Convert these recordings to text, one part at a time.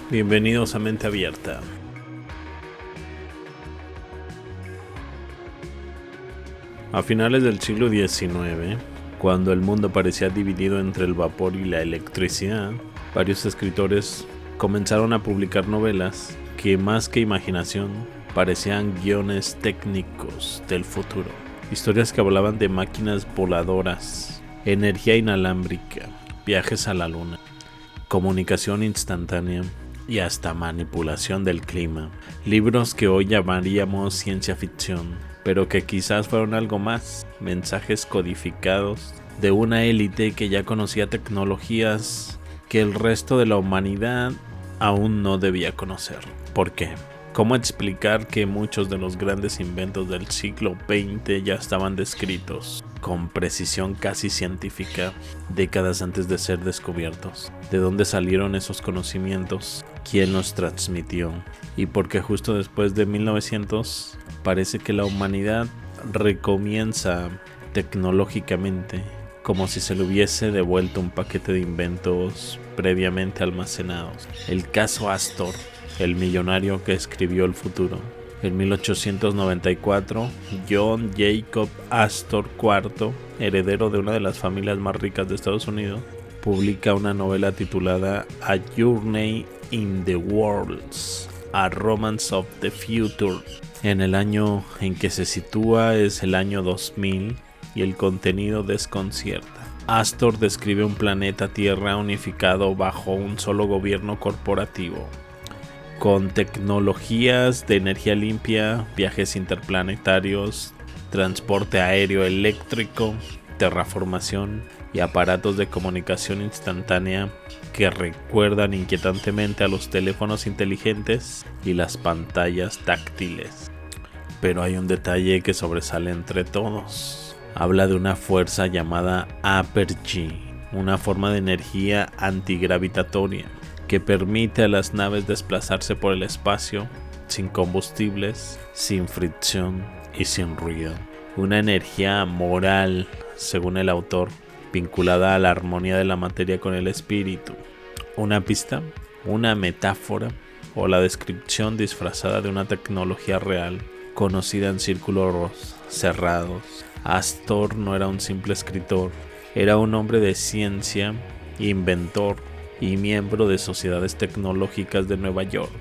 Bienvenidos a Mente Abierta. A finales del siglo XIX, cuando el mundo parecía dividido entre el vapor y la electricidad, varios escritores comenzaron a publicar novelas que, más que imaginación, parecían guiones técnicos del futuro. Historias que hablaban de máquinas voladoras, energía inalámbrica, viajes a la luna, comunicación instantánea y hasta manipulación del clima. Libros que hoy llamaríamos ciencia ficción, pero que quizás fueron algo más, mensajes codificados de una élite que ya conocía tecnologías que el resto de la humanidad aún no debía conocer. ¿Por qué? ¿Cómo explicar que muchos de los grandes inventos del siglo XX ya estaban descritos con precisión casi científica décadas antes de ser descubiertos? ¿De dónde salieron esos conocimientos? ¿Quién los transmitió? Y por qué justo después de 1900 parece que la humanidad recomienza tecnológicamente como si se le hubiese devuelto un paquete de inventos previamente almacenados. El caso Astor, el millonario que escribió el futuro. En 1894, John Jacob Astor IV, heredero de una de las familias más ricas de Estados Unidos, publica una novela titulada A Journey in the Worlds, A Romance of the Future. En el año en que se sitúa es el año 2000 y el contenido desconcierta. Astor describe un planeta Tierra unificado bajo un solo gobierno corporativo, con tecnologías de energía limpia, viajes interplanetarios, transporte aéreo eléctrico, terraformación y aparatos de comunicación instantánea que recuerdan inquietantemente a los teléfonos inteligentes y las pantallas táctiles. Pero hay un detalle que sobresale entre todos. Habla de una fuerza llamada Apergy, una forma de energía antigravitatoria que permite a las naves desplazarse por el espacio sin combustibles, sin fricción y sin ruido. Una energía moral, según el autor, vinculada a la armonía de la materia con el espíritu. Una pista, una metáfora o la descripción disfrazada de una tecnología real, conocida en círculos cerrados. Astor no era un simple escritor, era un hombre de ciencia, inventor y miembro de sociedades tecnológicas de Nueva York.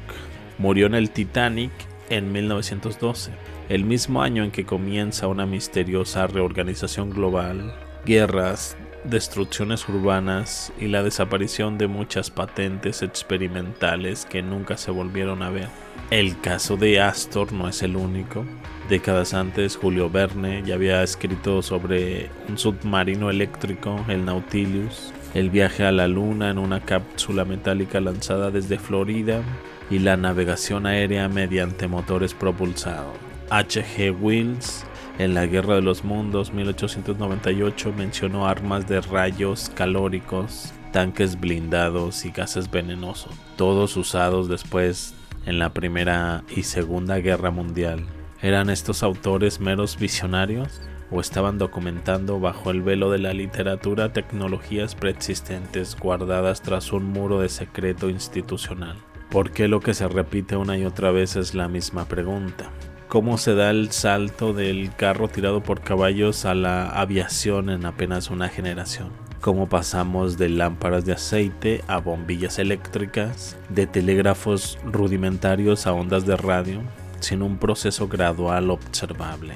Murió en el Titanic en 1912, el mismo año en que comienza una misteriosa reorganización global, guerras, destrucciones urbanas y la desaparición de muchas patentes experimentales que nunca se volvieron a ver. El caso de Astor no es el único. Décadas antes, Julio Verne ya había escrito sobre un submarino eléctrico, el Nautilus, el viaje a la luna en una cápsula metálica lanzada desde Florida y la navegación aérea mediante motores propulsados. H.G. Wells, en La Guerra de los Mundos 1898, mencionó armas de rayos calóricos, tanques blindados y gases venenosos, todos usados después en la Primera y Segunda Guerra Mundial. ¿Eran estos autores meros visionarios? ¿O estaban documentando bajo el velo de la literatura tecnologías preexistentes guardadas tras un muro de secreto institucional? ¿Por qué lo que se repite una y otra vez es la misma pregunta? ¿Cómo se da el salto del carro tirado por caballos a la aviación en apenas una generación? ¿Cómo pasamos de lámparas de aceite a bombillas eléctricas, de telégrafos rudimentarios a ondas de radio, sin un proceso gradual observable?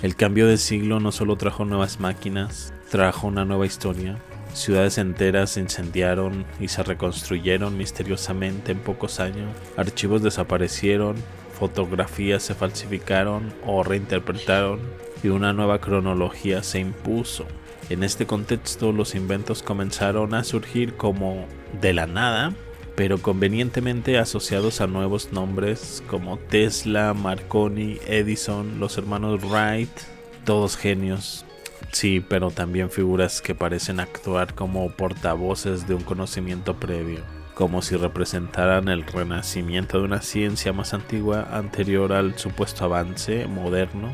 El cambio de siglo no solo trajo nuevas máquinas, trajo una nueva historia. Ciudades enteras se incendiaron y se reconstruyeron misteriosamente en pocos años. Archivos desaparecieron, fotografías se falsificaron o reinterpretaron y una nueva cronología se impuso. En este contexto, los inventos comenzaron a surgir como de la nada, pero convenientemente asociados a nuevos nombres como Tesla, Marconi, Edison, los hermanos Wright, todos genios. Sí, pero también figuras que parecen actuar como portavoces de un conocimiento previo, como si representaran el renacimiento de una ciencia más antigua anterior al supuesto avance moderno.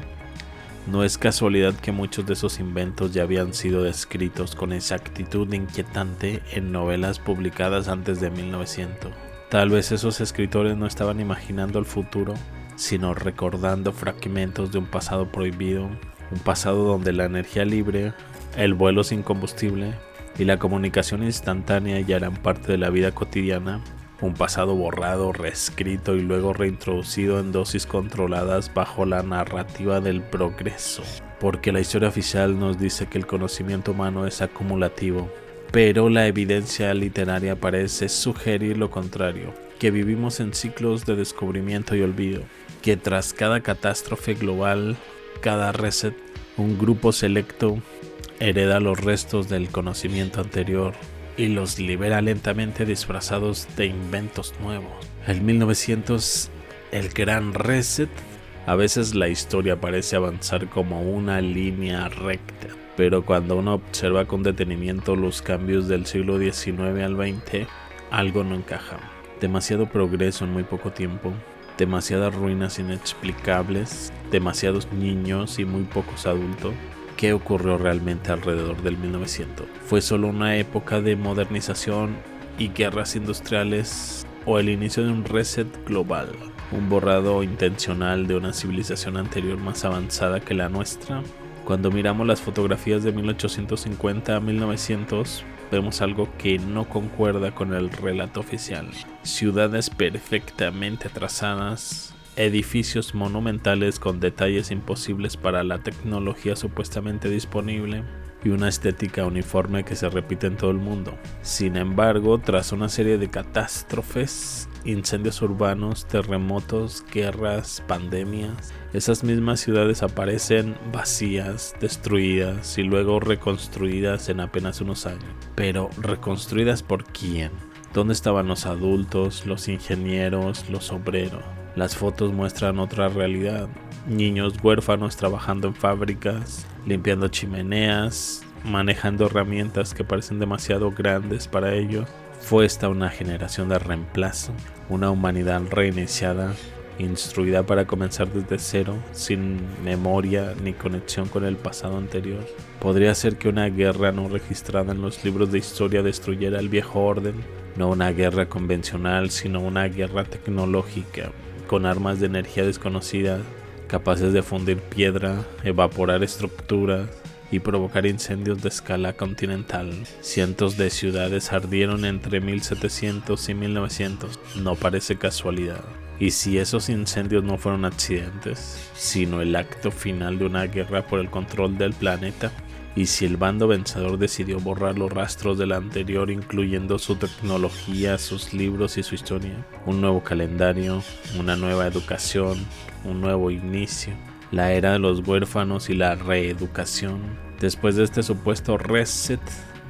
No es casualidad que muchos de esos inventos ya habían sido descritos con exactitud inquietante en novelas publicadas antes de 1900. Tal vez esos escritores no estaban imaginando el futuro, sino recordando fragmentos de un pasado prohibido, un pasado donde la energía libre, el vuelo sin combustible y la comunicación instantánea ya eran parte de la vida cotidiana, un pasado borrado, reescrito y luego reintroducido en dosis controladas bajo la narrativa del progreso. Porque la historia oficial nos dice que el conocimiento humano es acumulativo, pero la evidencia literaria parece sugerir lo contrario, que vivimos en ciclos de descubrimiento y olvido, que tras cada catástrofe global, cada reset, un grupo selecto hereda los restos del conocimiento anterior y los libera lentamente disfrazados de inventos nuevos. El 1900, el gran reset. A veces la historia parece avanzar como una línea recta, pero cuando uno observa con detenimiento los cambios del siglo XIX al XX, algo no encaja. Demasiado progreso en muy poco tiempo, demasiadas ruinas inexplicables, demasiados niños y muy pocos adultos. ¿Qué ocurrió realmente alrededor del 1900? ¿Fue solo una época de modernización y guerras industriales o el inicio de un reset global? ¿Un borrado intencional de una civilización anterior más avanzada que la nuestra? Cuando miramos las fotografías de 1850 a 1900, vemos algo que no concuerda con el relato oficial. Ciudades perfectamente trazadas, edificios monumentales con detalles imposibles para la tecnología supuestamente disponible y una estética uniforme que se repite en todo el mundo. Sin embargo, tras una serie de catástrofes, incendios urbanos, terremotos, guerras, pandemias, esas mismas ciudades aparecen vacías, destruidas y luego reconstruidas en apenas unos años. Pero, ¿reconstruidas por quién? ¿Dónde estaban los adultos, los ingenieros, los obreros? Las fotos muestran otra realidad. Niños huérfanos trabajando en fábricas, limpiando chimeneas, manejando herramientas que parecen demasiado grandes para ellos. Fue esta una generación de reemplazo, una humanidad reiniciada, instruida para comenzar desde cero, sin memoria ni conexión con el pasado anterior. Podría ser que una guerra no registrada en los libros de historia destruyera el viejo orden, no una guerra convencional, sino una guerra tecnológica, con armas de energía desconocida, capaces de fundir piedra, evaporar estructuras y provocar incendios de escala continental. Cientos de ciudades ardieron entre 1700 y 1900, no parece casualidad. Y si esos incendios no fueron accidentes, sino el acto final de una guerra por el control del planeta, y si el bando vencedor decidió borrar los rastros del anterior, incluyendo su tecnología, sus libros y su historia, un nuevo calendario, una nueva educación, un nuevo inicio, la era de los huérfanos y la reeducación. Después de este supuesto reset,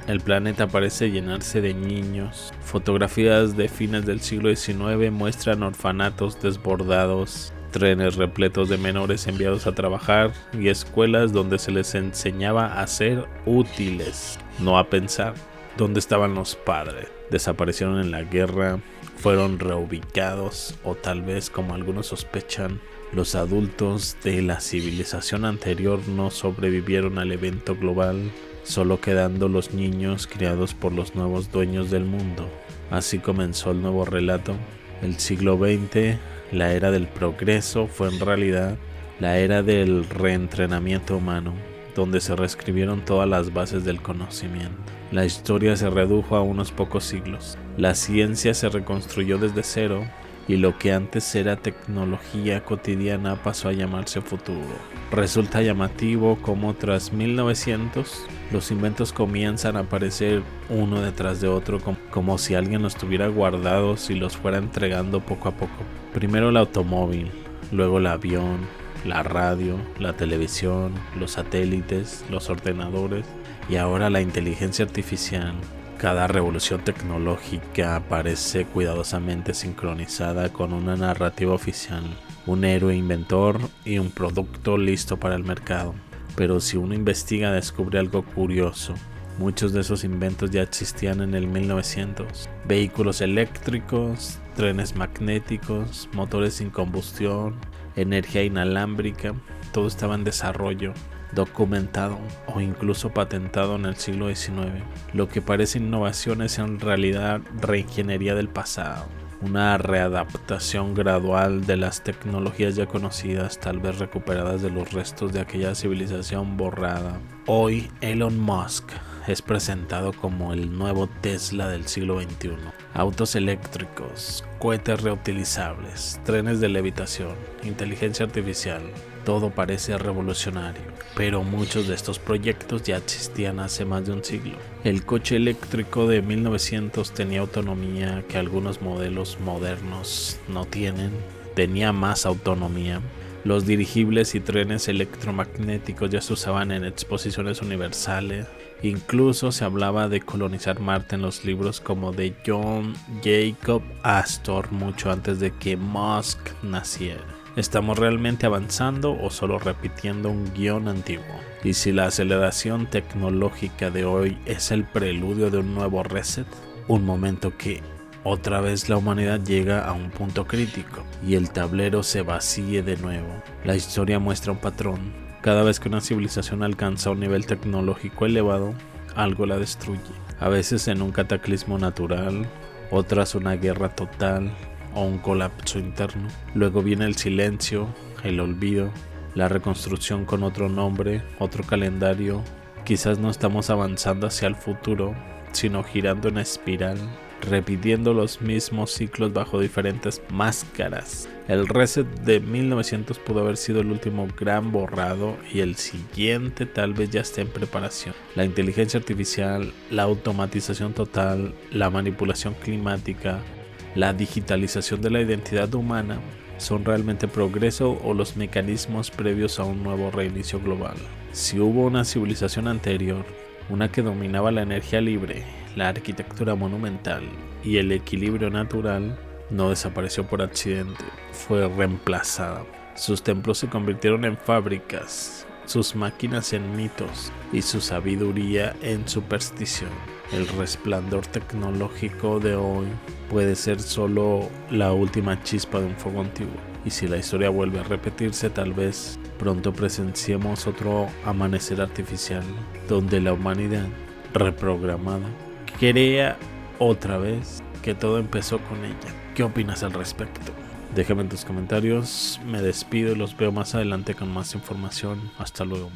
el planeta parece llenarse de niños. Fotografías de fines del siglo XIX muestran orfanatos desbordados, trenes repletos de menores enviados a trabajar y escuelas donde se les enseñaba a ser útiles, no a pensar. ¿Dónde estaban los padres? ¿Desaparecieron en la guerra? ¿Fueron reubicados? O tal vez, como algunos sospechan, los adultos de la civilización anterior no sobrevivieron al evento global, solo quedando los niños criados por los nuevos dueños del mundo. Así comenzó el nuevo relato. El siglo XX, la era del progreso, fue en realidad la era del reentrenamiento humano, donde se reescribieron todas las bases del conocimiento. La historia se redujo a unos pocos siglos. La ciencia se reconstruyó desde cero y lo que antes era tecnología cotidiana pasó a llamarse futuro. Resulta llamativo cómo tras 1900 los inventos comienzan a aparecer uno detrás de otro, como si alguien los tuviera guardados y los fuera entregando poco a poco. Primero el automóvil, luego el avión, la radio, la televisión, los satélites, los ordenadores y ahora la inteligencia artificial. Cada revolución tecnológica parece cuidadosamente sincronizada con una narrativa oficial, un héroe inventor y un producto listo para el mercado. Pero si uno investiga, descubre algo curioso. Muchos de esos inventos ya existían en el 1900. Vehículos eléctricos, trenes magnéticos, motores sin combustión, energía inalámbrica, todo estaba en desarrollo, documentado o incluso patentado en el siglo XIX. Lo que parece innovación es en realidad reingeniería del pasado. una readaptación gradual de las tecnologías ya conocidas, tal vez recuperadas de los restos de aquella civilización borrada. Hoy Elon Musk es presentado como el nuevo Tesla del siglo XXI. Autos eléctricos, cohetes reutilizables, trenes de levitación, inteligencia artificial, todo parece revolucionario, pero muchos de estos proyectos ya existían hace más de un siglo. El coche eléctrico de 1900 tenía autonomía que algunos modelos modernos no tienen, tenía más autonomía. Los dirigibles y trenes electromagnéticos ya se usaban en exposiciones universales. Incluso se hablaba de colonizar Marte en los libros como de John Jacob Astor mucho antes de que Musk naciera. ¿Estamos realmente avanzando o solo repitiendo un guión antiguo? Y si la aceleración tecnológica de hoy es el preludio de un nuevo reset, un momento que otra vez la humanidad llega a un punto crítico y el tablero se vacíe de nuevo. La historia muestra un patrón. Cada vez que una civilización alcanza un nivel tecnológico elevado, algo la destruye. A veces en un cataclismo natural, otras una guerra total o un colapso interno. Luego viene el silencio, el olvido, la reconstrucción con otro nombre, otro calendario. Quizás no estamos avanzando hacia el futuro, sino girando en espiral, repitiendo los mismos ciclos bajo diferentes máscaras. El reset de 1900 pudo haber sido el último gran borrado y el siguiente tal vez ya esté en preparación. La inteligencia artificial, la automatización total, la manipulación climática, la digitalización de la identidad humana son realmente progreso o los mecanismos previos a un nuevo reinicio global. Si hubo una civilización anterior, una que dominaba la energía libre, la arquitectura monumental y el equilibrio natural, no desapareció por accidente, fue reemplazada. Sus templos se convirtieron en fábricas, sus máquinas en mitos y su sabiduría en superstición. El resplandor tecnológico de hoy puede ser solo la última chispa de un fuego antiguo. Y si la historia vuelve a repetirse, tal vez pronto presenciemos otro amanecer artificial donde la humanidad reprogramada crea otra vez que todo empezó con ella. ¿Qué opinas al respecto? Déjame en tus comentarios. Me despido y los veo más adelante con más información. Hasta luego.